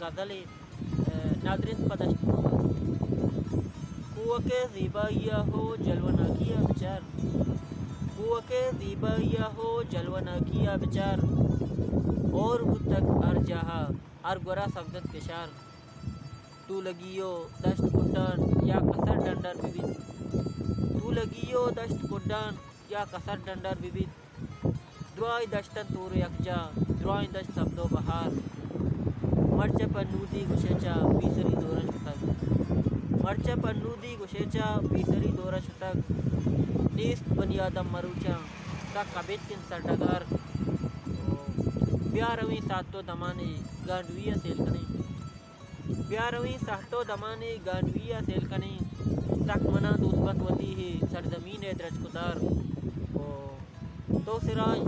غزل ناظرین پدشت کوک زیبائیہ ہو جلوہ نہ کیا بچار، کوک زیبائیہ ہو جلوہ نہ کیا بچار، اور بود تک ہر جہاں ہر گورا سبزت کشار، تو لگیو دشت کڈان یا کسر ڈنڈر ببید، تو لگیو دشت کڈان یا کسر ڈنڈر ببید، دعائی دشتن تور یکجا دعائی دشت سبز و بہار، مرچ پنودی گشیچا بیسری دورہ شتگ، مرچ پنودی گشیچا بیسری دورہ شتگ، نیست بنیادم مروچا تا کبیتن سردگار، بیارویں ساتو دمانے گانڈویہ سیل کنیں، بیارویں ساتو دمانے گانڈویہ سیل کنیں، سک منا دوسبت وتی ہے سرزمین درج کدار، تو سراج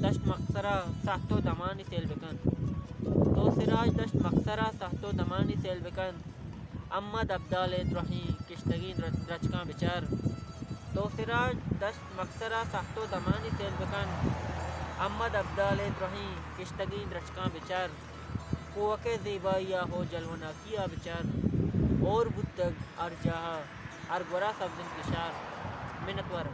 دشت مقصرہ ساتو دمانی سیل بکن، تو سراج دشت مقصرہ ساتو دمانی سیل بکن، امد ابدال درہیں کشتگین رچکاں بچار، تو سراج دشت مقصرہ ساتو دمانی سیل بکن، امد ابدال درہیں کشتگین رچکاں بچار، کوک زیبائیہ ہو جلوہ نہ کیا بچار، اور بود تک ہر جہاں ہر گورا سبزن کشار، منت وار